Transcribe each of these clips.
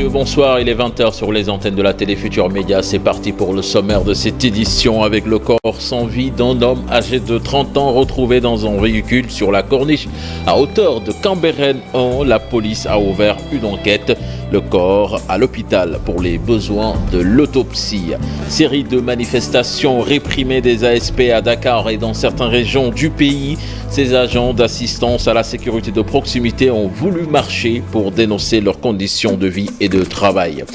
messieurs, bonsoir. Il est 20h sur les antennes de la télé Futur Média. C'est parti pour le sommaire de cette édition avec le corps sans vie d'un homme âgé de 30 ans retrouvé dans un véhicule sur la corniche à hauteur de Cambérène 1. La police a ouvert une enquête. Le corps à l'hôpital pour les besoins de l'autopsie. Série de manifestations réprimées des ASP à Dakar et dans certaines régions du pays. Ces agents d'assistance à la sécurité de proximité ont voulu marcher pour dénoncer leurs conditions de vie et de travail.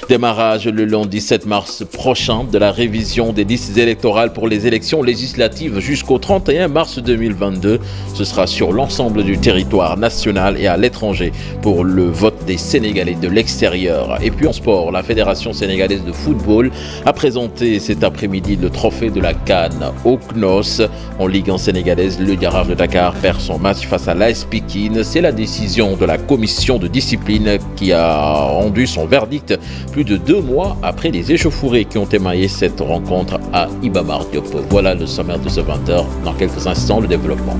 Démarrage le lundi 7 mars prochain de la révision des listes électorales pour les élections législatives jusqu'au 31 mars 2022. Ce sera sur l'ensemble du territoire national et à l'étranger pour le vote des Sénégalais de l'extérieur. Et puis en sport, la Fédération sénégalaise de football a présenté cet après-midi le trophée de la CAN au CNOS. En Ligue 1 sénégalaise, le Jaraaf de Dakar perd son match face à l'AS Pikine. C'est la décision de la commission de discipline qui a rendu son verdict plus de 2 mois après les échauffourées qui ont émaillé cette rencontre à Iba Mar Diop. Voilà le sommaire de ce 20h. Dans quelques instants, le développement.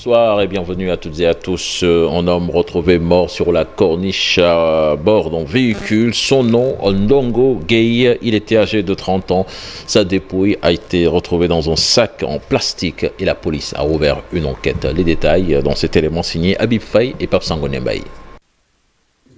Bonsoir et bienvenue à toutes et à tous. Un homme retrouvé mort sur la corniche à bord d'un véhicule. Son nom, Ndongo Gueye. Il était âgé de 30 ans. Sa dépouille a été retrouvée dans un sac en plastique et la police a ouvert une enquête. Les détails dans cet élément signé Habib Faye et Pape Sangoné Mbaye.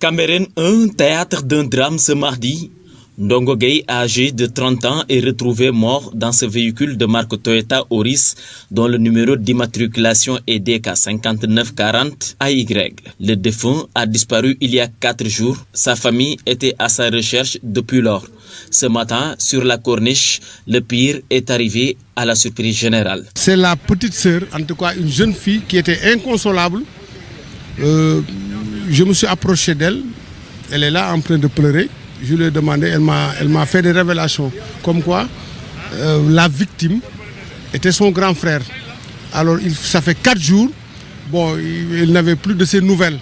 Cambérène 1, théâtre d'un drame ce mardi. Ndongo Gueye, âgé de 30 ans, est retrouvé mort dans ce véhicule de marque Toyota Auris dont le numéro d'immatriculation est DK 5940 AY. Le défunt a disparu il y a 4 jours. Sa famille était à sa recherche depuis lors. Ce matin, sur la corniche, le pire est arrivé à la surprise générale. C'est la petite sœur, en tout cas une jeune fille qui était inconsolable. Je me suis approché d'elle. Elle est là en train de pleurer. Je lui ai demandé, elle m'a fait des révélations comme quoi la victime était son grand frère. Alors ça fait 4 jours, il n'avait plus de ses nouvelles.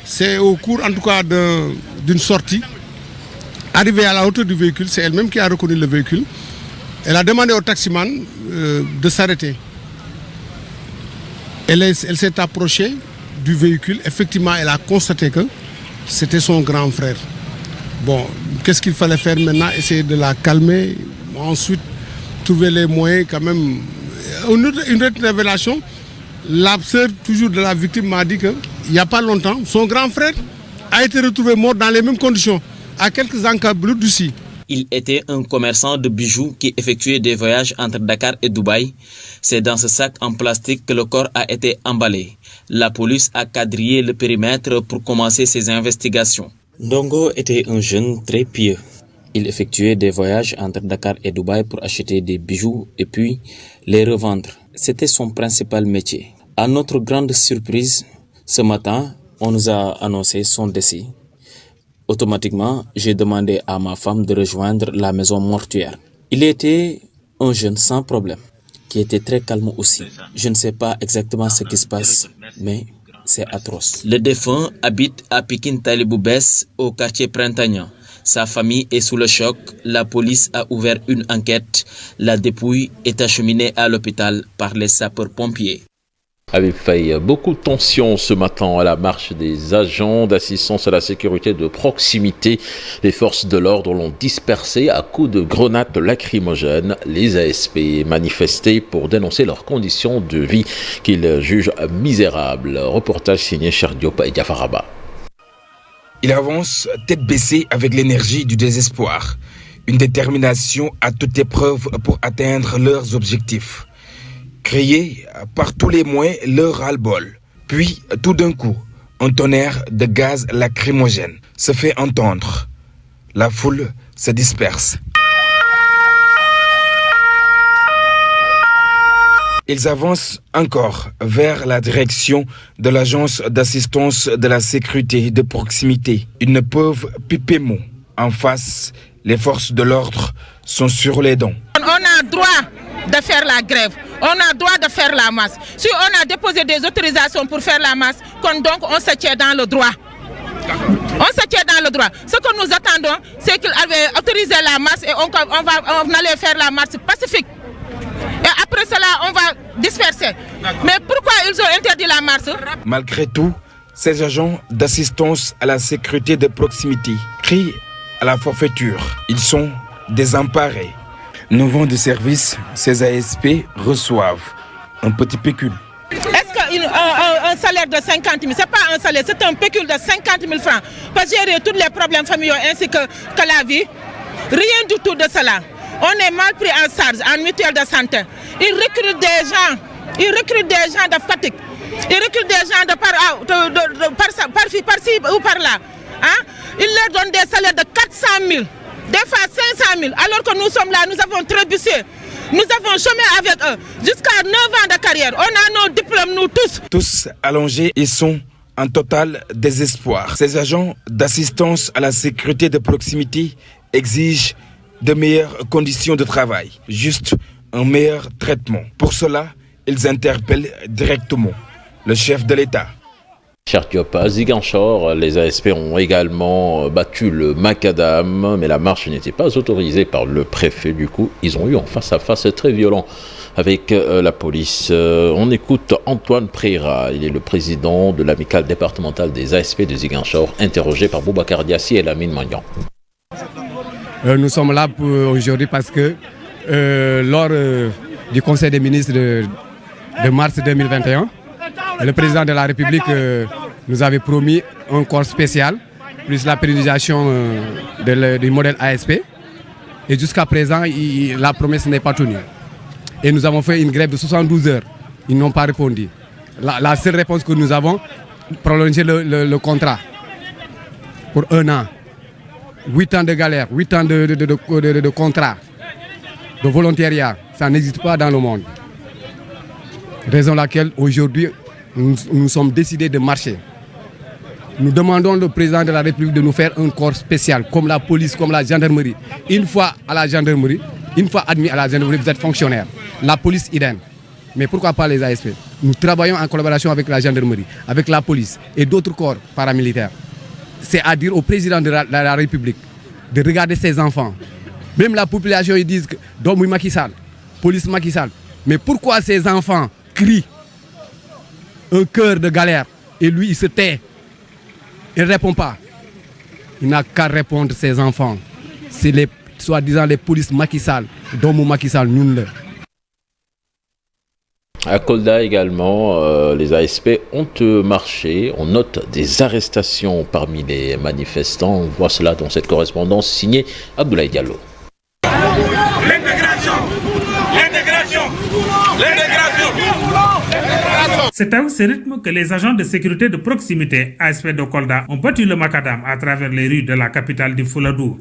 C'est au cours en tout cas d'une sortie, arrivée à la hauteur du véhicule, c'est elle-même qui a reconnu le véhicule. Elle a demandé au taximan de s'arrêter. Elle s'est approchée du véhicule, effectivement elle a constaté que c'était son grand frère. Qu'est-ce qu'il fallait faire maintenant? Essayer de la calmer, ensuite trouver les moyens quand même. Une autre révélation, la sœur toujours de la victime m'a dit qu'il n'y a pas longtemps, son grand frère a été retrouvé mort dans les mêmes conditions, à quelques encablures d'ici. Il était un commerçant de bijoux qui effectuait des voyages entre Dakar et Dubaï. C'est dans ce sac en plastique que le corps a été emballé. La police a quadrillé le périmètre pour commencer ses investigations. Ndongo était un jeune très pieux. Il effectuait des voyages entre Dakar et Dubaï pour acheter des bijoux et puis les revendre. C'était son principal métier. À notre grande surprise, ce matin, on nous a annoncé son décès. Automatiquement, j'ai demandé à ma femme de rejoindre la maison mortuaire. Il était un jeune sans problème, qui était très calme aussi. Je ne sais pas exactement ce qui se passe, mais c'est atroce. Le défunt habite à Pikine Talibou Bès, au quartier Printagnan. Sa famille est sous le choc. La police a ouvert une enquête. La dépouille est acheminée à l'hôpital par les sapeurs-pompiers. Habib Faye, beaucoup de tensions ce matin à la marche des agents d'assistance à la sécurité de proximité. Les forces de l'ordre l'ont dispersé à coups de grenades lacrymogènes. Les ASP manifestaient pour dénoncer leurs conditions de vie qu'ils jugent misérables. Reportage signé Cheikh Diop et Diafaraba. Il avance tête baissée avec l'énergie du désespoir. Une détermination à toute épreuve pour atteindre leurs objectifs. Crier par tous les moyens leur ras-le-bol. Puis, tout d'un coup, un tonnerre de gaz lacrymogène se fait entendre. La foule se disperse. Ils avancent encore vers la direction de l'agence d'assistance de la sécurité de proximité. Ils ne peuvent piper mot. En face, les forces de l'ordre sont sur les dents. On a droit de faire la grève. On a droit de faire la masse. Si on a déposé des autorisations pour faire la masse, donc on se tient dans le droit. On se tient dans le droit. Ce que nous attendons, c'est qu'ils avaient autorisé la marche et on allait faire la marche pacifique. Et après cela, on va disperser. Mais pourquoi ils ont interdit la marche? Malgré tout, ces agents d'assistance à la sécurité de proximité crient à la forfaiture. Ils sont désemparés. Nous vendons des services, ces ASP reçoivent un petit pécule. Est-ce qu'un salaire de 50 000, ce n'est pas un salaire, c'est un pécule de 50 000 francs pour gérer tous les problèmes familiaux ainsi que la vie? Rien du tout de cela. On est mal pris en charge en mutuelle de santé. Ils recrutent des gens de fatigue. Ils recrutent des gens par-ci ou par-là. Hein? Ils leur donnent des salaires de 400 000, des fois 500 000, alors que nous sommes là, nous avons trébuché. Nous avons chômé avec eux jusqu'à 9 ans de carrière. On a nos diplômes, nous tous. Tous allongés et sont en total désespoir. Ces agents d'assistance à la sécurité de proximité exigent de meilleures conditions de travail, juste un meilleur traitement. Pour cela, ils interpellent directement le chef de l'État. Cher Diop, à Ziguinchor, les ASP ont également battu le macadam, mais la marche n'était pas autorisée par le préfet. Du coup, ils ont eu en face à face très violent avec la police. On écoute Antoine Préra, il est le président de l'amicale départementale des ASP de Ziguinchor, interrogé par Boubacar Diassi et Lamine Magnan. Nous sommes là aujourd'hui parce que lors du Conseil des ministres de mars 2021, le président de la République nous avait promis un corps spécial, plus la pérennisation du modèle ASP. Et jusqu'à présent, la promesse n'est pas tenue. Et nous avons fait une grève de 72 heures. Ils n'ont pas répondu. La seule réponse que nous avons, prolonger le contrat pour 1 an. 8 ans de galère, 8 ans de contrat, de volontariat. Ça n'existe pas dans le monde. Raison laquelle aujourd'hui, nous sommes décidés de marcher. Nous demandons au président de la République de nous faire un corps spécial, comme la police, comme la gendarmerie. Une fois à la gendarmerie, une fois admis à la gendarmerie, vous êtes fonctionnaire. La police, idem. Mais pourquoi pas les ASP? Nous travaillons en collaboration avec la gendarmerie, avec la police et d'autres corps paramilitaires. C'est à dire au président de la République de regarder ses enfants. Même la population, ils disent que Domoui Macky Sall, police Macky Sall. Mais pourquoi ces enfants crient un cœur de galère et lui il se tait? Il ne répond pas. Il n'a qu'à répondre ses enfants. C'est les soi-disant les polices Macky Sall, Domoui Macky Sall, nous là. À Kolda également, les ASP ont marché. On note des arrestations parmi les manifestants. On voit cela dans cette correspondance signée Abdoulaye Diallo. C'est avec ce rythme que les agents de sécurité de proximité ASP de Kolda ont battu le macadam à travers les rues de la capitale du Fouladou.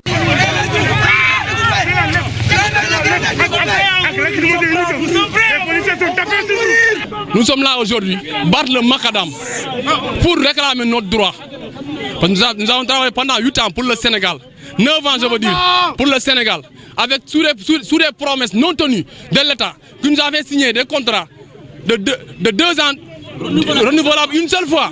Nous sommes là aujourd'hui, battre le macadam pour réclamer notre droit. Parce que nous avons travaillé pendant 8 ans pour le Sénégal, 9 ans je veux dire, pour le Sénégal, avec sous des promesses non tenues de l'État, qui nous avait signé des contrats de 2 ans renouvelables une seule fois,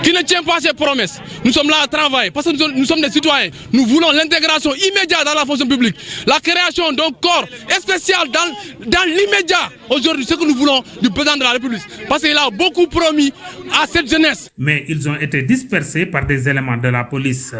qui ne tient pas ses promesses. Nous sommes là à travailler parce que nous sommes des citoyens. Nous voulons l'intégration immédiate dans la fonction publique, la création d'un corps spécial dans l'immédiat. Aujourd'hui, ce que nous voulons du président de la République, parce qu'il a beaucoup promis à cette jeunesse. Mais ils ont été dispersés par des éléments de la police.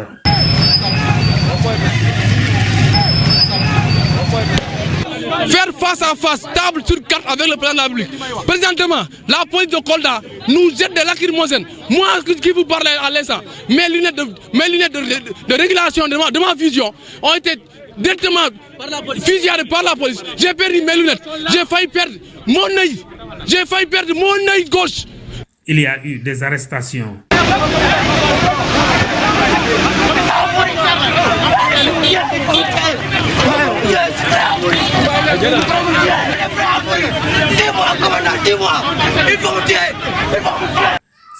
Faire face à face, table sur carte avec le président de la République. Présentement, la police de Kolda nous jette des lacrymogènes. Moi qui vous parlais à l'instant, mes lunettes de régulation de ma vision ont été directement fusillées par la police. J'ai perdu mes lunettes. J'ai failli perdre mon œil. J'ai failli perdre mon œil gauche. Il y a eu des arrestations.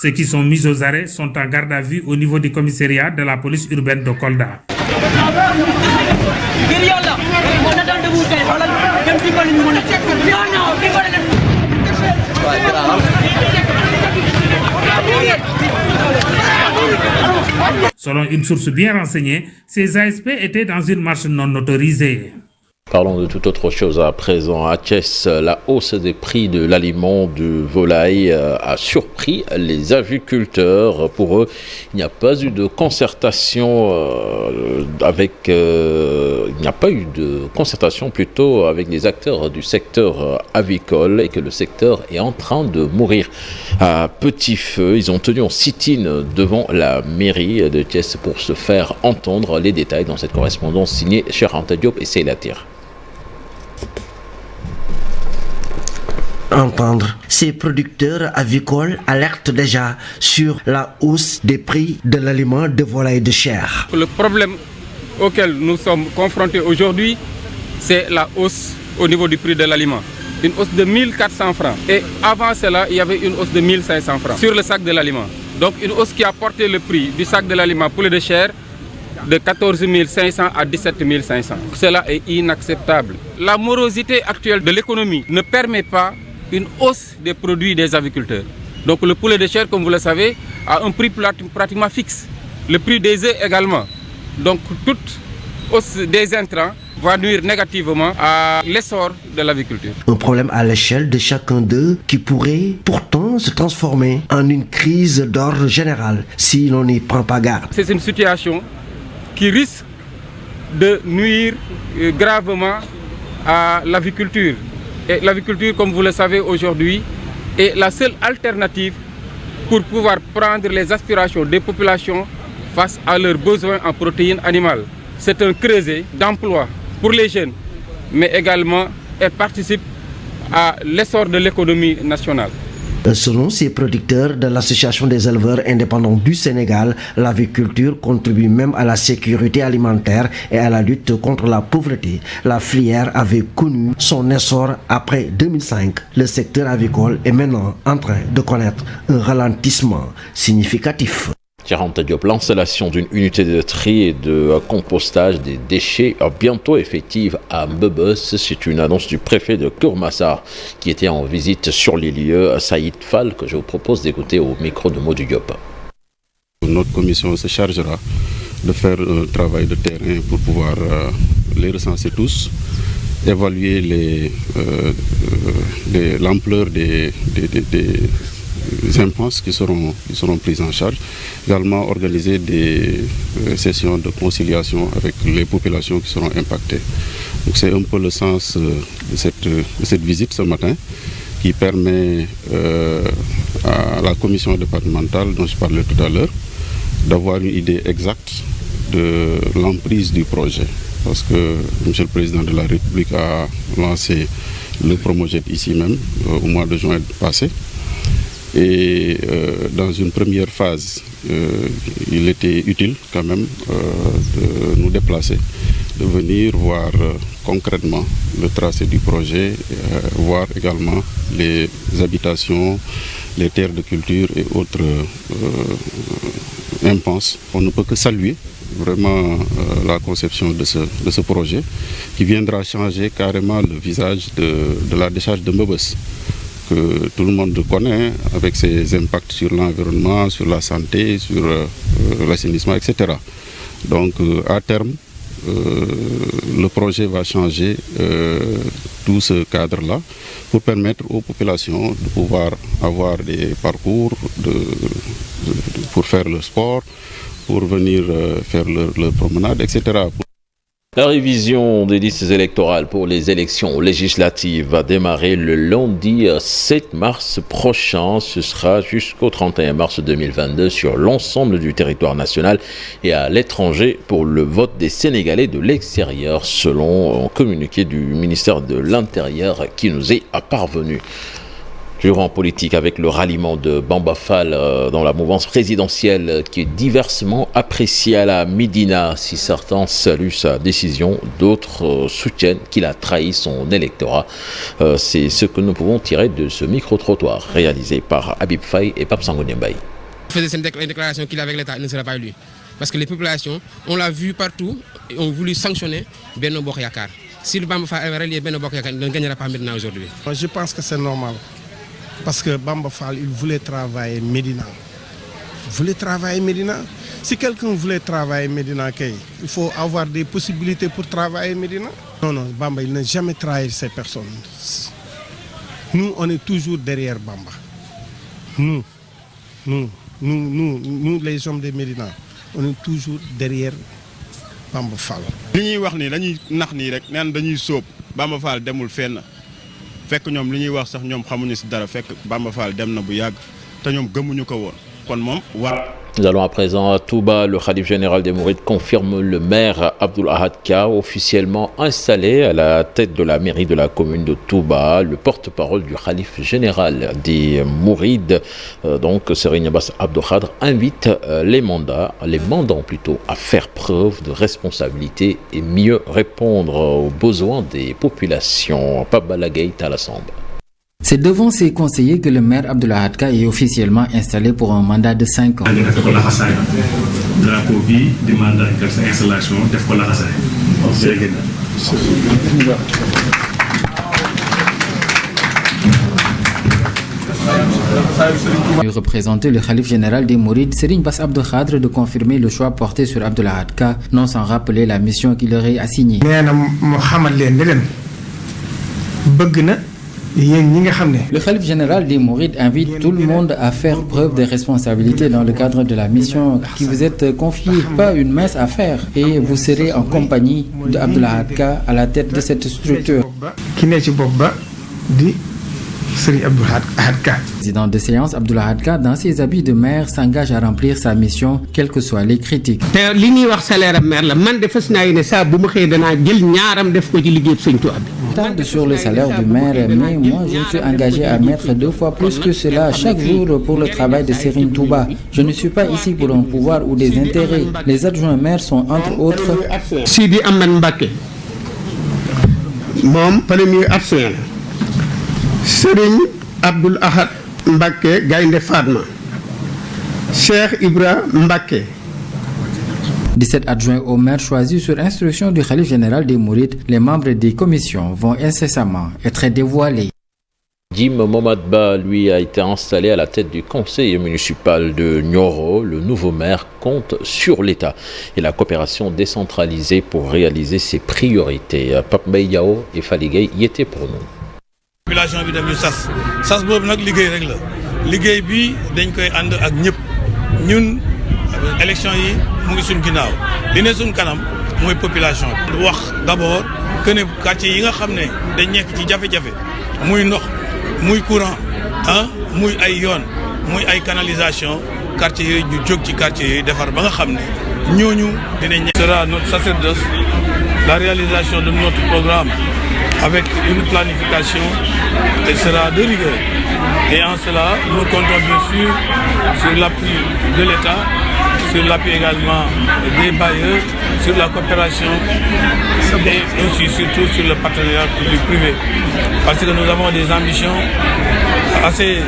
Ceux qui sont mis aux arrêts sont en garde à vue au niveau du commissariat de la police urbaine de Kolda. Selon une source bien renseignée, ces ASP étaient dans une marche non autorisée. Parlons de toute autre chose à présent. À Thiès, la hausse des prix de l'aliment de volaille a surpris les aviculteurs. Pour eux, il n'y a pas eu de concertation il n'y a pas eu de concertation plutôt avec les acteurs du secteur avicole et que le secteur est en train de mourir à petit feu. Ils ont tenu en sit-in devant la mairie de Thiès pour se faire entendre. Les détails dans cette correspondance signée Cheikh Anta Diop et Seyla Tir. Entendre. Ces producteurs avicoles alertent déjà sur la hausse des prix de l'aliment de volaille de chair. Le problème auquel nous sommes confrontés aujourd'hui, c'est la hausse au niveau du prix de l'aliment. Une hausse de 1400 francs. Et avant cela, il y avait une hausse de 1500 francs sur le sac de l'aliment. Donc une hausse qui a porté le prix du sac de l'aliment poulet de chair de 14 500 à 17 500. Cela est inacceptable. La morosité actuelle de l'économie ne permet pas une hausse des produits des aviculteurs. Donc le poulet de chair, comme vous le savez, a un prix pratiquement fixe. Le prix des œufs également. Donc toute hausse des intrants va nuire négativement à l'essor de l'aviculture. Un problème à l'échelle de chacun d'eux qui pourrait pourtant se transformer en une crise d'ordre général si l'on n'y prend pas garde. C'est une situation qui risque de nuire gravement à l'aviculture. Et l'aviculture, comme vous le savez aujourd'hui, est la seule alternative pour pouvoir prendre les aspirations des populations face à leurs besoins en protéines animales. C'est un creuset d'emploi pour les jeunes, mais également elle participe à l'essor de l'économie nationale. Selon ces producteurs de l'Association des éleveurs indépendants du Sénégal, l'aviculture contribue même à la sécurité alimentaire et à la lutte contre la pauvreté. La filière avait connu son essor après 2005. Le secteur avicole est maintenant en train de connaître un ralentissement significatif. Cheikh Anta Diop, l'installation d'une unité de tri et de compostage des déchets bientôt effective à Mbebes. C'est une annonce du préfet de Keur-Massar qui était en visite sur les lieux, Saïd Fall, que je vous propose d'écouter au micro de Modou Diop. Notre commission se chargera de faire un travail de terrain pour pouvoir les recenser tous, évaluer l'ampleur des impenses qui seront prises en charge, également organiser des sessions de conciliation avec les populations qui seront impactées. Donc c'est un peu le sens de cette visite ce matin qui permet à la commission départementale dont je parlais tout à l'heure d'avoir une idée exacte de l'emprise du projet. Parce que M. le Président de la République a lancé le Promojet ici même au mois de juin passé. Et dans une première phase, il était utile quand même de nous déplacer, de venir voir concrètement le tracé du projet, voir également les habitations, les terres de culture et autres impenses. On ne peut que saluer vraiment la conception de ce projet qui viendra changer carrément le visage de la décharge de Mbebes, que tout le monde connaît, avec ses impacts sur l'environnement, sur la santé, sur l'assainissement, etc. Donc à terme, le projet va changer tout ce cadre-là pour permettre aux populations de pouvoir avoir des parcours pour faire le sport, pour venir faire leur promenade, etc. La révision des listes électorales pour les élections législatives va démarrer le lundi 7 mars prochain. Ce sera jusqu'au 31 mars 2022 sur l'ensemble du territoire national et à l'étranger pour le vote des Sénégalais de l'extérieur, selon un communiqué du ministère de l'Intérieur qui nous est parvenu. Toujours en politique avec le ralliement de Bamba Fall dans la mouvance présidentielle qui est diversement appréciée à la Médina. Si certains saluent sa décision, d'autres soutiennent qu'il a trahi son électorat. C'est ce que nous pouvons tirer de ce micro-trottoir réalisé par Habib Faye et Pape Sangoné Mbaye. Il faisait une déclaration qu'il avec l'État ne sera pas élu. Parce que les populations, on l'a vu partout, et ont voulu sanctionner Benno Bokk Yakaar. Si le Bamba Fall est relié Benno Bokk Yakaar, il ne gagnera pas Médina aujourd'hui. Je pense que c'est normal. Parce que Bamba Fall, il voulait travailler Médina. Il voulait travailler Médina. Si quelqu'un voulait travailler Médina Kay, il faut avoir des possibilités pour travailler Médina. Non, Bamba, il n'a jamais trahi ces personnes. Nous, on est toujours derrière Bamba. Nous, les hommes de Médina, on est toujours derrière Bamba Fall. li ñuy wax ni dañuy nax nii rek neen dañuy sóob Bamba Fall demul fenn fekk ñoom li ñuy wax sax ñoom xamuñu ci dara fekk Bamba Fall dem na bu yàgg te ñoom gëmuñu ko woon kon moom war. Nous allons à présent à Touba. Le Khalif général des Mourides confirme le maire Abdoul Ahad Ka, officiellement installé à la tête de la mairie de la commune de Touba. Le porte-parole du Khalif général des Mourides, donc Serigne Bass Abdou Khadre, invite les mandants plutôt, à faire preuve de responsabilité et mieux répondre aux besoins des populations. Pape Balagay Talassambe. C'est devant ses conseillers que le maire Abdoul Ahad Ka est officiellement installé pour un mandat de 5 ans. Il représentait le Khalif général des Mourides, Serigne Bass Abdou Khadre, de confirmer le choix porté sur Abdoul Ahad Ka, non sans rappeler la mission qu'il leur est assignée. Le Khalif général des Mourides invite tout le monde à faire preuve de responsabilité dans le cadre de la mission qui vous est confiée. Pas une mince affaire, et vous serez en compagnie d'Abdoul Ahad Ka à la tête de cette structure. Président de séance, Abdoul Ahad Ka, dans ses habits de maire, s'engage à remplir sa mission, quelles que soient les critiques. Tarde sur le salaire du maire, mais moi je me suis engagé à mettre 2 fois plus que cela chaque jour pour le travail de Serigne Touba. Je ne suis pas ici pour un pouvoir ou des intérêts. Les adjoints maires sont entre autres Sidi Amman Mbacké, mon premier adjoint, Serigne Abdoul Ahad Mbacké Gaïndé Fatma, Cheikh Ibra Mbacké. 17 adjoints au maire choisis sur instruction du Khalif général des Mourides. Les membres des commissions vont incessamment être dévoilés. Jim Momadba, lui, a été installé à la tête du conseil municipal de Nioro. Le nouveau maire compte sur l'État et la coopération décentralisée pour réaliser ses priorités. Pape Mbaye et Faligay y étaient pour nous. Population bi def ñu sas boobu nag liggéey rek la liggéey bi dañ koy ànd ak ñëpp ñun élection yi mu ngi suñ ginnaaw li ne suñ kanam mooy population bi. wax d'abord que ne quartier yi nga xam ne dañ nekk ci jafe-jafe muy ndox muy courant muy ay yoon muy ay canalisation quartier yooyu ñu jóg ci quartier yooyu defar ba nga xam ne ñooñu dinañ. Sera notre sacerdoce la réalisation de notre programme avec une planification, elle sera de rigueur. Et en cela, nous comptons bien sûr sur l'appui de l'État, sur l'appui également des bailleurs, sur la coopération et aussi surtout sur le partenariat public-privé. Parce que nous avons des ambitions assez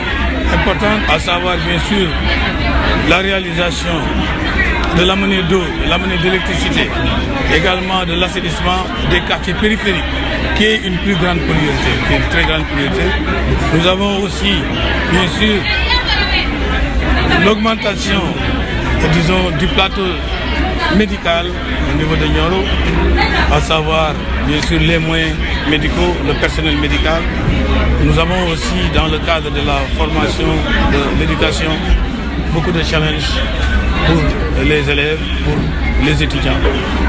importantes, à savoir bien sûr la réalisation de l'amener d'eau, de l'amener d'électricité, également de l'assainissement des quartiers périphériques, qui est une plus grande priorité, qui est une très grande priorité. Nous avons aussi, bien sûr, l'augmentation, disons, du plateau médical au niveau de Nioro, à savoir, bien sûr, les moyens médicaux, le personnel médical. Nous avons aussi, dans le cadre de la formation, de l'éducation, beaucoup de challenges pour les élèves, pour les étudiants,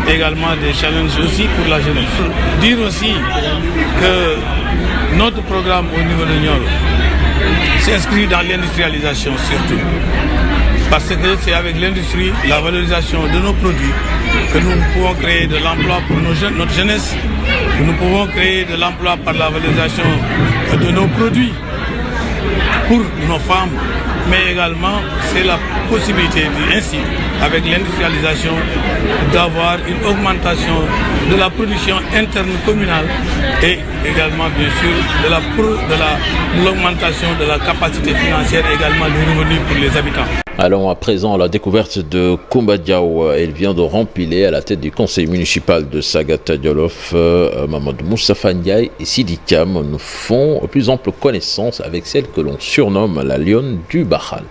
également des challenges aussi pour la jeunesse. Dire aussi que notre programme au niveau de Nioro s'inscrit dans l'industrialisation surtout, parce que c'est avec l'industrie, la valorisation de nos produits que nous pouvons créer de l'emploi pour notre jeunesse, que nous pouvons créer de l'emploi par la valorisation de nos produits pour nos femmes, mais également c'est la possibilité ainsi, avec l'industrialisation, d'avoir une augmentation de la production interne communale et également bien sûr de l'augmentation de la capacité financière et également des revenus pour les habitants. Allons à présent à la découverte de Koumba Diaw. Elle vient de rempiler à la tête du conseil municipal de Sagata Djolof. Mamadou Moustapha Ndiaye et Sidi Thiam nous font plus ample connaissance avec celle que l'on surnomme la lionne du Bahal.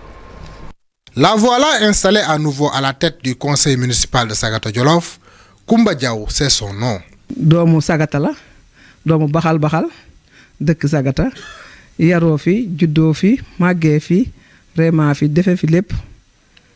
La voilà installée à nouveau à la tête du conseil municipal de Sagata Jolof. Koumba Diaw, c'est son nom. Doomu Sagata la, doomu Baxal Baxal, dëkk Sagata, yaroo fi, juddoo fi, màggee fi, reemaa fi, defe fi lépp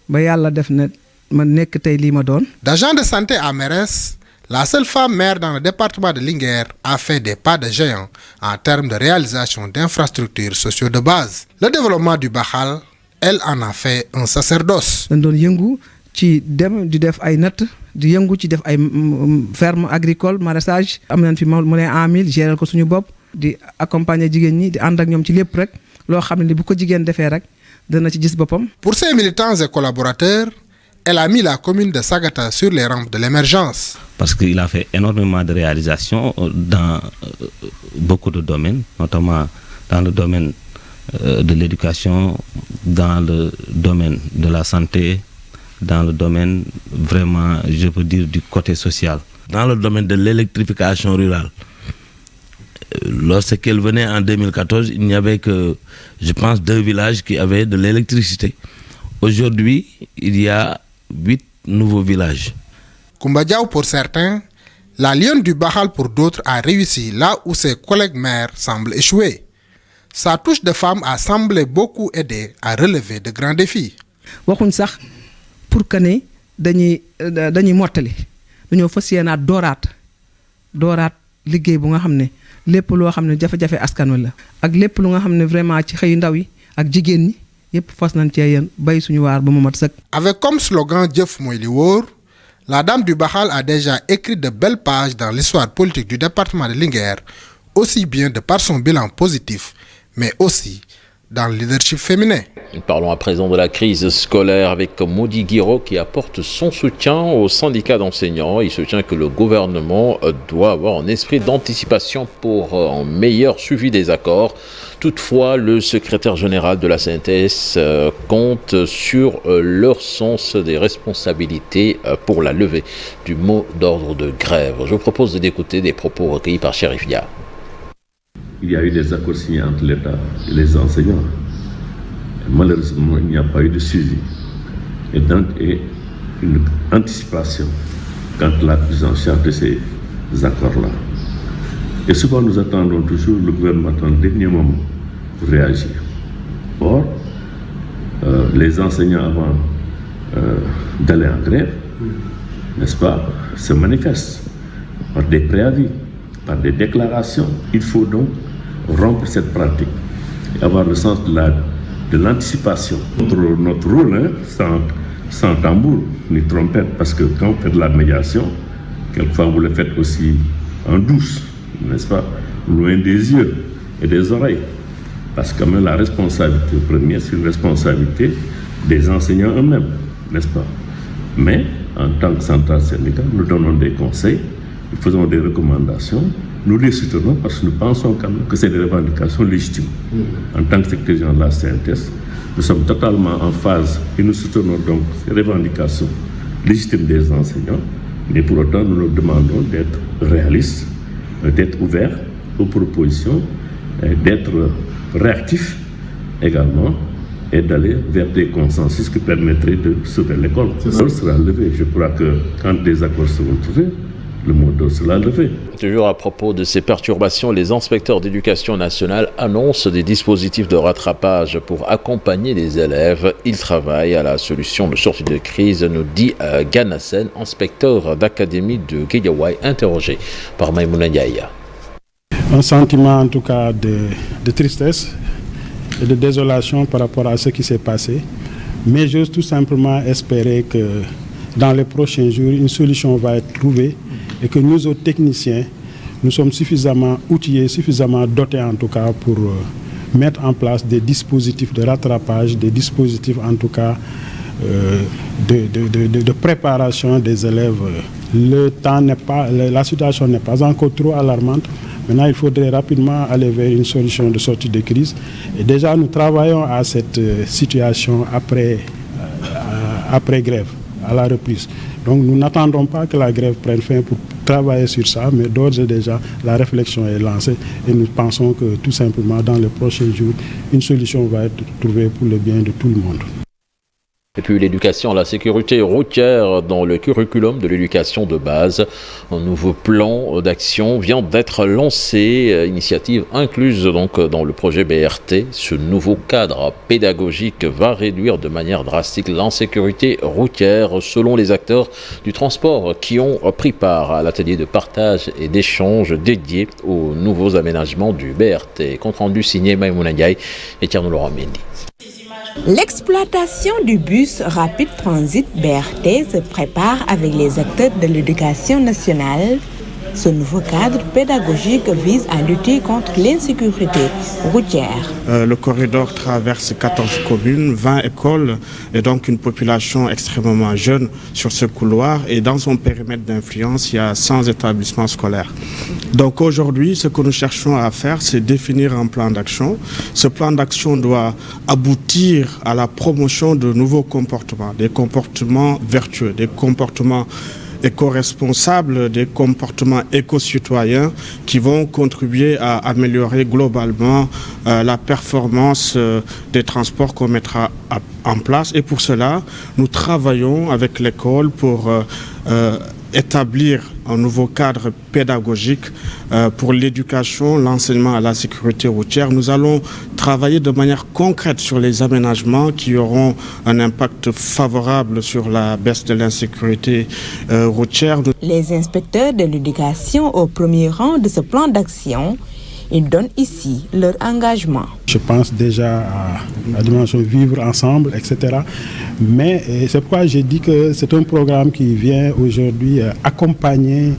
ba Yàlla def na ma nekk tey lii ma doon. D'agent de santé à Mérès, la seule femme maire dans le département de Linguère a fait des pas de géant en termes de réalisation d'infrastructures sociaux de base. Le développement du Baxal, elle en a fait un sacerdoce. dañ doon yëngu ci dem di def ay natt di yëngu ci def ay ferme agricole maraîchage am nañ fi moulin à mil gérer ko suñu bopp di accompagner jigéen ñi di ànd ak ñoom ci lépp rek loo xam ne bu ko jigéen defee rek dana ci gis boppam. Pour ses militants et collaborateurs, elle a mis la commune de Sagata sur les rampes de l'émergence. Parce qu'il a fait énormément de réalisations dans beaucoup de domaines, notamment dans le domaine de l'éducation, dans le domaine de la santé, dans le domaine vraiment, je peux dire, du côté social. Dans le domaine de l'électrification rurale, lorsqu'elle venait en 2014, il n'y avait que, je pense, 2 villages qui avaient de l'électricité. Aujourd'hui, il y a 8 nouveaux villages. Koumba Diaw pour certains, la lionne du Baxal pour d'autres a réussi là où ses collègues maires semblent échouer. Sa touche de femme a semblé beaucoup aider à relever de grands défis. waxuñ sax pour que ne dañuy mottali dañoo fas yéenaat dooraat liggéey bu nga xam ne lépp loo xam ne jafe-jafe askan wi la ak lépp lu nga xam ne vraiment ci xëyu ndaw yi ak jigéen ñi yépp fas nañ cee yéen bay suñu waar ba mu mat sëkk. Avec comme slogan Jëf mooy li wóor, la dame du Baxal a déjà écrit de belles pages dans l'histoire politique du département de Linguère, aussi bien de par son bilan positif, mais aussi dans le leadership féminin. Parlons à présent de la crise scolaire avec Modi Guiro qui apporte son soutien aux syndicats d'enseignants. Il soutient que le gouvernement doit avoir un esprit d'anticipation pour un meilleur suivi des accords. Toutefois, le secrétaire général de la CNTS compte sur leur sens des responsabilités pour la levée du mot d'ordre de grève. Je vous propose d'écouter des propos recueillis par Chérif Dia. Il y a eu des accords signés entre l'État et les enseignants. Et malheureusement, il n'y a pas eu de suivi. Et donc, une anticipation quant à la prise en charge de ces accords-là. Et souvent, nous attendons toujours le gouvernement au dernier moment pour réagir. Or, les enseignants, avant d'aller en grève, n'est-ce pas, se manifestent par des préavis, par des déclarations. Il faut donc rompre cette pratique et avoir le sens de l'anticipation. Notre rôle, sans tambour ni trompette, parce que quand vous faites de la médiation, quelquefois vous le faites aussi en douce, n'est-ce pas, loin des yeux et des oreilles. Parce que même la responsabilité première, c'est une responsabilité des enseignants eux-mêmes, n'est-ce pas. Mais en tant que centrale syndicale, nous donnons des conseils, nous faisons des recommandations, nous les soutenons parce que nous pensons quand même que c'est des revendications légitimes. En tant que secrétaire général de la CNTS, nous sommes totalement en phase et nous soutenons donc ces revendications légitimes des enseignants, mais pour autant nous nous demandons d'être réalistes, d'être ouverts aux propositions, d'être réactifs également et d'aller vers des consensus qui permettraient de sauver l'école. Ça sera levé. Je crois que quand des accords seront trouvés, le mot d'ordre sera levé. Toujours à propos de ces perturbations, les inspecteurs d'éducation nationale annoncent des dispositifs de rattrapage pour accompagner les élèves. Ils travaillent à la solution de sortie de crise, nous dit Ganassen, inspecteur d'académie de Guédiawaye, interrogé par Maïmouna Ndiaye. Un sentiment en tout cas de tristesse et de désolation par rapport à ce qui s'est passé. Mais j'ose tout simplement espérer que dans les prochains jours, une solution va être trouvée et que nous autres techniciens, nous sommes suffisamment outillés, suffisamment dotés en tout cas pour mettre en place des dispositifs de rattrapage, des dispositifs en tout cas de préparation des élèves. La situation n'est pas encore trop alarmante. Maintenant, il faudrait rapidement aller vers une solution de sortie de crise. Et déjà, nous travaillons à cette situation après grève, à la reprise. Donc, nous n'attendons pas que la grève prenne fin pour travailler sur ça, mais d'ores et déjà, la réflexion est lancée et nous pensons que tout simplement, dans les prochains jours, une solution va être trouvée pour le bien de tout le monde. Et puis l'éducation à la sécurité routière dans le curriculum de l'éducation de base. Un nouveau plan d'action vient d'être lancé, initiative incluse donc dans le projet BRT. Ce nouveau cadre pédagogique va réduire de manière drastique l'insécurité routière selon les acteurs du transport qui ont pris part à l'atelier de partage et d'échange dédié aux nouveaux aménagements du BRT. Compte rendu signé Maïmouna Ndiaye et Tierno Laurent Mendy. L'exploitation du bus Rapid Transit BRT se prépare avec les acteurs de l'éducation nationale. Ce nouveau cadre pédagogique vise à lutter contre l'insécurité routière. Le corridor traverse 14 communes, 20 écoles et donc une population extrêmement jeune sur ce couloir. Et dans son périmètre d'influence, il y a 100 établissements scolaires. Donc aujourd'hui, ce que nous cherchons à faire, c'est définir un plan d'action. Ce plan d'action doit aboutir à la promotion de nouveaux comportements, des comportements vertueux, des comportements éco-responsables, des comportements éco-citoyens qui vont contribuer à améliorer globalement la performance des transports qu'on mettra en place. Et pour cela, nous travaillons avec l'école pour établir un nouveau cadre pédagogique pour l'éducation, l'enseignement à la sécurité routière. Nous allons travailler de manière concrète sur les aménagements qui auront un impact favorable sur la baisse de l'insécurité routière. Les inspecteurs de l'éducation au premier rang de ce plan d'action, ils donnent ici leur engagement. Je pense déjà à la dimension vivre ensemble, etc. Mais c'est pourquoi j'ai dit que c'est un programme qui vient aujourd'hui accompagner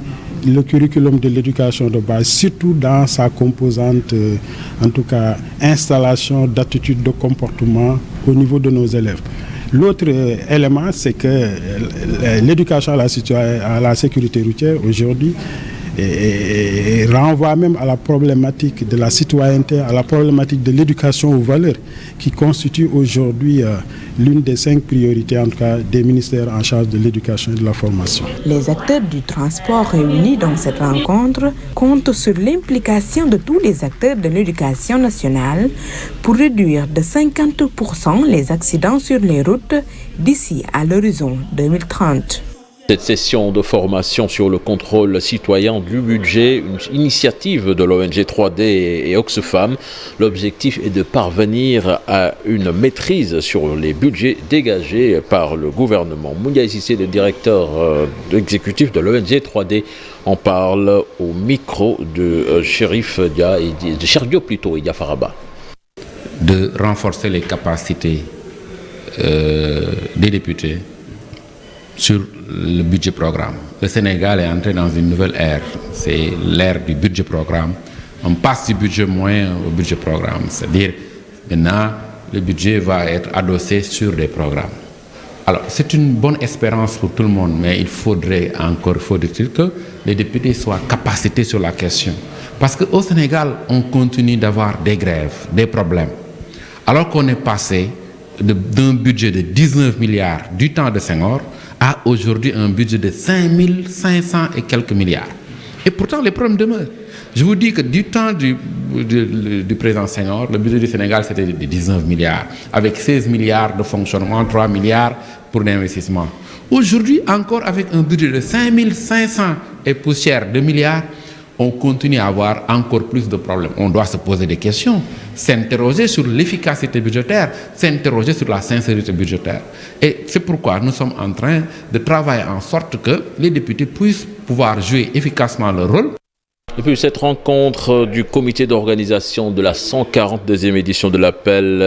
le curriculum de l'éducation de base, surtout dans sa composante, en tout cas, installation d'attitudes de comportement au niveau de nos élèves. L'autre élément, c'est que l'éducation à la sécurité routière aujourd'hui et renvoie même à la problématique de la citoyenneté, à la problématique de l'éducation aux valeurs qui constitue aujourd'hui l'une des 5 priorités en tout cas des ministères en charge de l'éducation et de la formation. Les acteurs du transport réunis dans cette rencontre comptent sur l'implication de tous les acteurs de l'éducation nationale pour réduire de 50% les accidents sur les routes d'ici à l'horizon 2030. Cette session de formation sur le contrôle citoyen du budget, une initiative de l'ONG 3D et Oxfam. L'objectif est de parvenir à une maîtrise sur les budgets dégagés par le gouvernement. Mounia Sissé, le directeur exécutif de l'ONG 3D, en parle au micro de Chérif Dia et de Cherdio plutôt et Diafaraba. De renforcer les capacités des députés sur le budget programme. Le Sénégal est entré dans une nouvelle ère, c'est l'ère du budget programme. On passe du budget moyen au budget programme, c'est-à-dire maintenant le budget va être adossé sur des programmes. Alors c'est une bonne espérance pour tout le monde, mais il faudrait que les députés soient capacités sur la question. Parce qu'au Sénégal, on continue d'avoir des grèves, des problèmes. Alors qu'on est passé d'un budget de 19 milliards du temps de Senghor à aujourd'hui un budget de 5500 et quelques milliards. Et pourtant, les problèmes demeurent. Je vous dis que du temps du président Senghor, le budget du Sénégal, c'était de 19 milliards, avec 16 milliards de fonctionnement, 3 milliards pour l'investissement. Aujourd'hui, encore avec un budget de 5500 et poussière de milliards, on continue à avoir encore plus de problèmes. On doit se poser des questions, s'interroger sur l'efficacité budgétaire, s'interroger sur la sincérité budgétaire. Et c'est pourquoi nous sommes en train de travailler en sorte que les députés puissent pouvoir jouer efficacement leur rôle. Et puis cette rencontre du comité d'organisation de la 142e édition de l'appel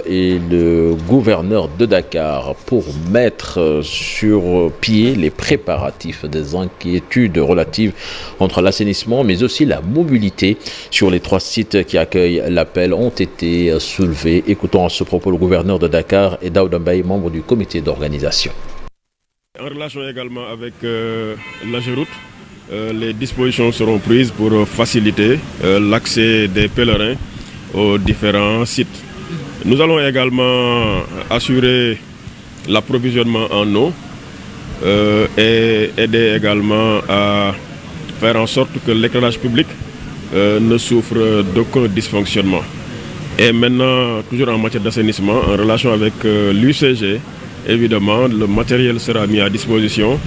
et le gouverneur de Dakar pour mettre sur pied les préparatifs des inquiétudes relatives entre l'assainissement mais aussi la mobilité sur les 3 sites qui accueillent l'appel ont été soulevés. Écoutons à ce propos le gouverneur de Dakar et Daouda Mbaye, membre du comité d'organisation. En relation également avec l'AGEROUTE, les dispositions seront prises pour faciliter l'accès des pèlerins aux différents sites. Nous allons également assurer l'approvisionnement en eau et aider également à faire en sorte que l'éclairage public ne souffre d'aucun dysfonctionnement. Et maintenant, toujours en matière d'assainissement, en relation avec l'UCG évidemment, le matériel sera mis à disposition,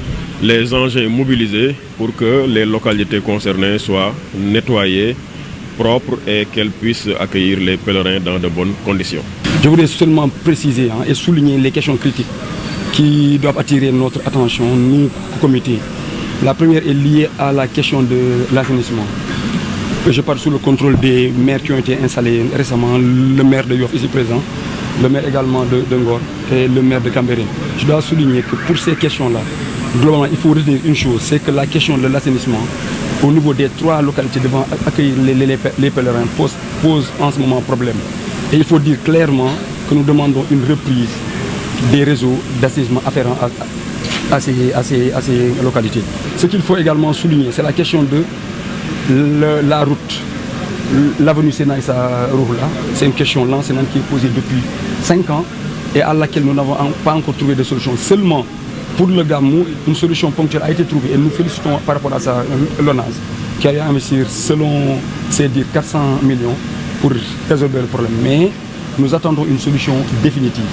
les engins mobilisés pour que les localités concernées soient nettoyées, propres et qu'elles puissent accueillir les pèlerins dans de bonnes conditions. Je voudrais seulement préciser et souligner les questions critiques qui doivent attirer notre attention, nous, comité. La première est liée à la question de l'assainissement. Je parle sous le contrôle des maires qui ont été installés récemment, le maire de Yoff ici présent, le maire également de Ngor et le maire de Cambérène. Je dois souligner que pour ces questions-là, globalement, il faut retenir une chose, c'est que la question de l'assainissement, au niveau des 3 localités devant accueillir les pèlerins, pose en ce moment problème. Et il faut dire clairement que nous demandons une reprise des réseaux d'assainissement afférents à ces localités. Ce qu'il faut également souligner, c'est la question de la route. L'avenue Sénaïssa Rouhla, c'est une question lancinante qui est posée depuis 5 ans et à laquelle nous n'avons pas encore trouvé de solution. Seulement, pour le Gamou, une solution ponctuelle a été trouvée et nous félicitons par rapport à ça l'ONAS qui a investi, selon ses dires, 400 millions pour résoudre le problème. Mais nous attendons une solution définitive.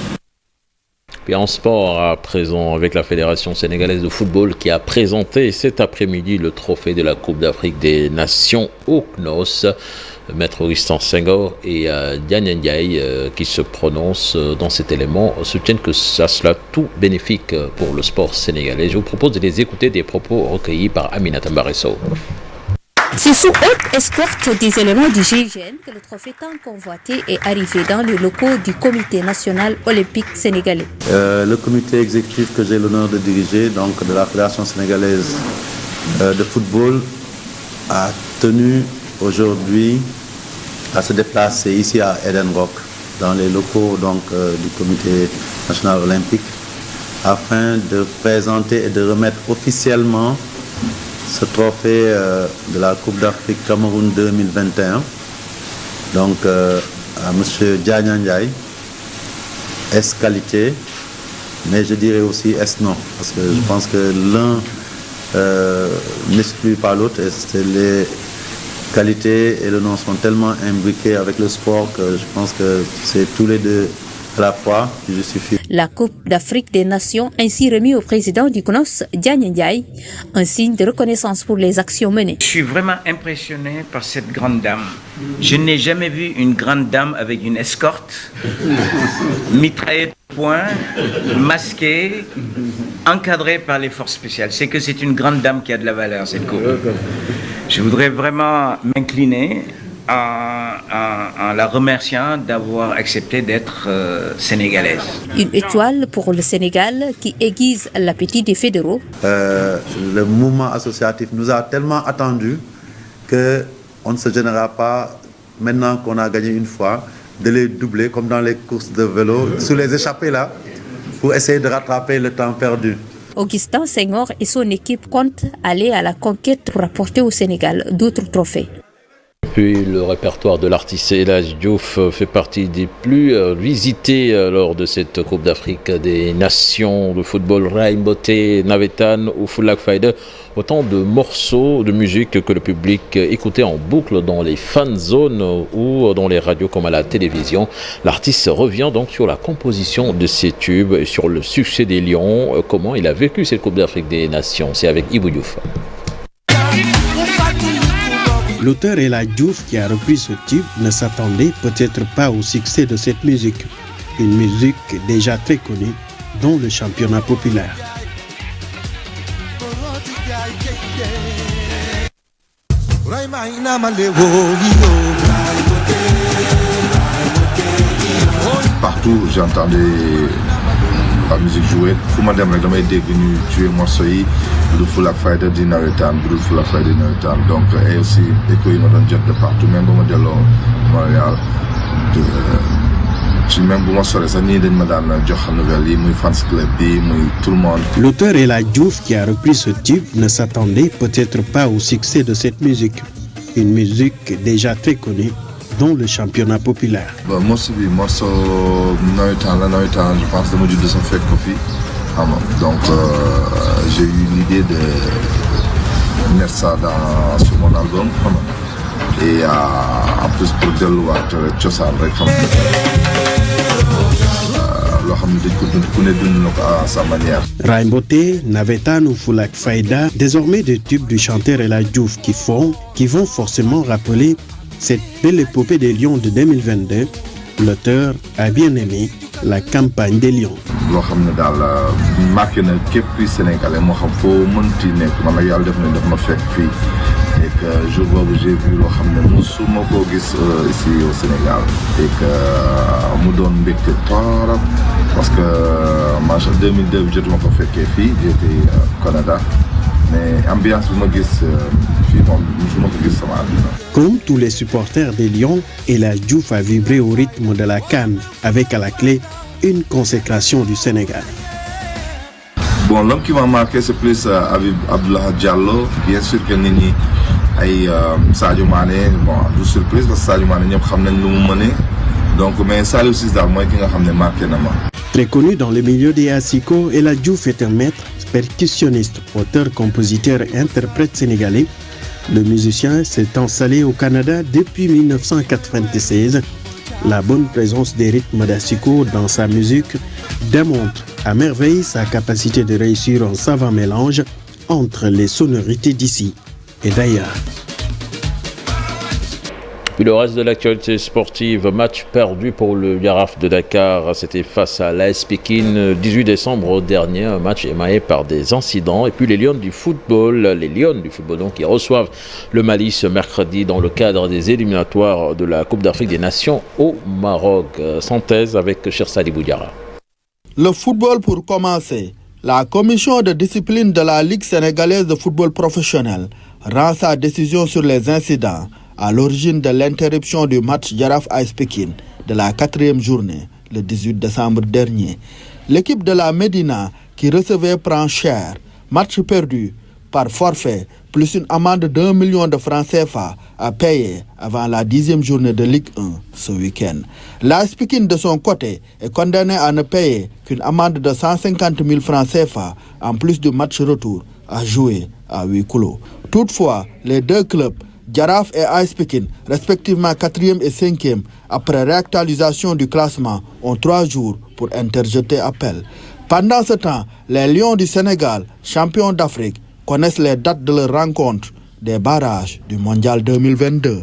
Et en sport, à présent, avec la Fédération sénégalaise de football qui a présenté cet après-midi le trophée de la Coupe d'Afrique des Nations au CNOS. Maître Augustin Senghor et Diagne Ndiaye qui se prononcent dans cet élément soutiennent que ça sera tout bénéfique pour le sport sénégalais. Je vous propose de les écouter, des propos recueillis par Aminata Mbaresso. C'est sous haute escorte des éléments du GIGN que le trophée tant convoité est arrivé dans les locaux du Comité national olympique sénégalais. Le comité exécutif que j'ai l'honneur de diriger, donc de la Fédération sénégalaise de football, a tenu aujourd'hui à se déplacer ici à Eden Rock, dans les locaux donc, du Comité national olympique, afin de présenter et de remettre officiellement ce trophée de la Coupe d'Afrique Cameroun 2021 donc à M. Diagne Ndiaye, S qualité, mais je dirais aussi S non, parce que je pense que l'un n'exclut pas l'autre et c'est les qualités et le nom sont tellement imbriqués avec le sport que je pense que c'est tous les deux à la fois qui justifient. La Coupe d'Afrique des Nations ainsi remise au président du CNOS, Diagne Ndiaye, un signe de reconnaissance pour les actions menées. Je suis vraiment impressionné par cette grande dame. Je n'ai jamais vu une grande dame avec une escorte, mitraillée de poing, masquée, encadrée par les forces spéciales. C'est que c'est une grande dame qui a de la valeur, cette coupe. Je voudrais vraiment m'incliner en la remerciant d'avoir accepté d'être sénégalaise. Une étoile pour le Sénégal qui aiguise l'appétit des fédéraux. Le mouvement associatif nous a tellement attendus qu'on ne se gênera pas, maintenant qu'on a gagné une fois, de les doubler comme dans les courses de vélo, sous les échappées là, pour essayer de rattraper le temps perdu. Augustin Senghor et son équipe comptent aller à la conquête pour apporter au Sénégal d'autres trophées. Puis le répertoire de l'artiste El Hadji Diouf fait partie des plus visités lors de cette Coupe d'Afrique des Nations de football. Raimboté, Navetan ou Fulak Fayda, autant de morceaux de musique que le public écoutait en boucle dans les fan zones ou dans les radios comme à la télévision. L'artiste revient donc sur la composition de ces tubes et sur le succès des Lions, comment il a vécu cette Coupe d'Afrique des Nations. C'est avec Ibou Diouf. L'auteur El Hadji Diouf, qui a repris ce tube, ne s'attendait peut-être pas au succès de cette musique. Une musique déjà très connue, dont le championnat populaire. Partout j'entendais la musique jouée. Fu ma dem rek damay dégg ñu jouer morceau yi lu Fulak Fayda di nawetaan bu dul Fulak Fayda di nawetaan donc et aussi écho yi ma doon jot de partout même bu ma delloo Montréal ci même bu ma sore sax nii dañ ma daan jox nouvelle yi muy fans club bi muy tout le monde. L'auteur El Hadji Diouf, qui a repris ce tube, ne s'attendait peut-être pas au succès de cette musique. Une musique déjà très connue, dont le championnat populaire. Bon, morceau bi morceau nawetaan la nawetaan, je pense dama judd sa fekk ko fi xam nga donc j'ai eu l'idée de mettre ça sur mon album xam nga et en plus pour delluwaat cosaan rek xam nga loo xam ne dañ ko dund ku ne dund na ko à sa manière. Raimbote, Navetane ou Foulak Faïda, désormais des tubes du chanteur El Hadj Diouf qui vont forcément rappeler cette belle épopée des Lions de 2022. L'auteur a bien aimé la campagne des Lions. loo xam ne daal marqué na képp kuy sénégalais moo xam foo mënti nekk man nag yàlla def na daf ma fekk fii et que jour boobu j'ai vu loo xam ne mosuma koo gis ici au Sénégal et que mu doon mbégte torop parce que macha 2002 bi jotuma ko fekkee fii j'étais Canada mais ambiance bi ma gis fii moom mosuma ko gis sama àdduna. Comme tous les supporters des Lions, El Hadj Diouf a vibré au rythme de la CAN avec à la clé une consécration du Sénégal. Bon, l'homme qui m'a marqué, c'est plus Abdoulaye Diallo. Bien sûr que nit ñi ay Sadio Mané, bon, du surprise parce que Sadio Mané ñëpp xam nañ lu mu mëne. Donc, mais Saliou Ciss daal mooy ki nga xam ne marqué na ma. Très connu dans le milieu des asiko, El Hadj Diouf est un maître percussionniste, auteur, compositeur et interprète sénégalais. Le musicien s'est installé au Canada depuis 1996. La bonne présence des rythmes d'asiko dans sa musique démontre à merveille sa capacité de réussir un savant mélange entre les sonorités d'ici et d'ailleurs. Puis le reste de l'actualité sportive, match perdu pour le Jaraaf de Dakar, c'était face à l'AS Pikine 18 décembre dernier, un match émaillé par des incidents. Et puis les Lions du football donc, qui reçoivent le Mali ce mercredi dans le cadre des éliminatoires de la Coupe d'Afrique des Nations au Maroc. Synthèse avec Chersali Boudiara. Le football pour commencer. La commission de discipline de la Ligue sénégalaise de football professionnel rend sa décision sur les incidents à l'origine de l'interruption du match Jaraaf-AS Pikine de la 4e journée, le 18 décembre dernier. L'équipe de la Médina qui recevait prend cher. Match perdu par forfait, plus une amende d'1 million de francs CFA à payer avant la 10e journée de Ligue 1 ce week-end. L'AS Pikine de son côté est condamné à ne payer qu'une amende de 150 000 francs CFA en plus du match retour à jouer à huis clos. Toutefois, les deux clubs Jaraaf et AS Pikine, respectivement 4e et 5e, après réactualisation du classement, ont 3 jours pour interjeter appel. Pendant ce temps, les Lions du Sénégal, champions d'Afrique, connaissent les dates de leur rencontre des barrages du Mondial 2022.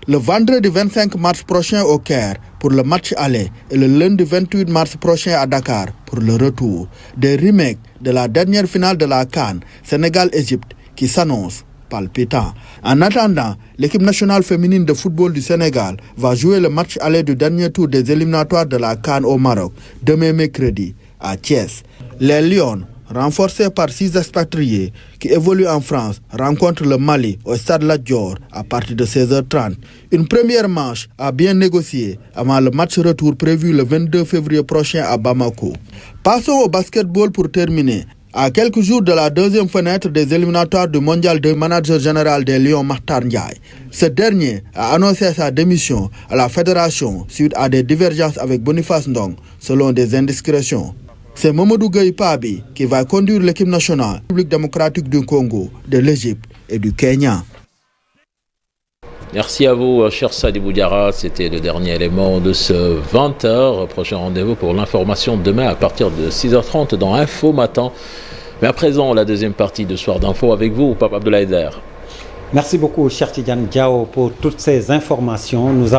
Le vendredi 25 mars prochain au Caire pour le match aller et le lundi 28 mars prochain à Dakar pour le retour. Des remakes de la dernière finale de la CAN, Sénégal-Égypte, qui s'annonce palpitant. En attendant, l'équipe nationale féminine de football du Sénégal va jouer le match aller du dernier tour des éliminatoires de la CAN au Maroc, demain mercredi, à Thiès. Les Lions, renforcés par 6 expatriés qui évoluent en France, rencontrent le Mali au stade Lat Dior à partir de 16h30. Une première manche à bien négocier avant le match retour prévu le 22 février prochain à Bamako. Passons au basketball pour terminer. À quelques jours de la deuxième fenêtre des éliminatoires du Mondial, de manager général des Lions, Makhtar Ndiaye. Ce dernier a annoncé sa démission à la fédération suite à des divergences avec Boniface Ndong, selon des indiscrétions. C'est Mamadou Gueye Pabi qui va conduire l'équipe nationale, République démocratique du Congo, de l'Égypte et du Kenya. Merci à vous, cher Sadi Boudiara. C'était le dernier élément de ce 20h. Prochain rendez-vous pour l'information demain à partir de 6h30 dans Info Matin. Mais à présent, la deuxième partie de Soir d'Info avec vous, Pape Abdoulaye Der. Merci beaucoup, cher Tidiane Diao, pour toutes ces informations. Nous avons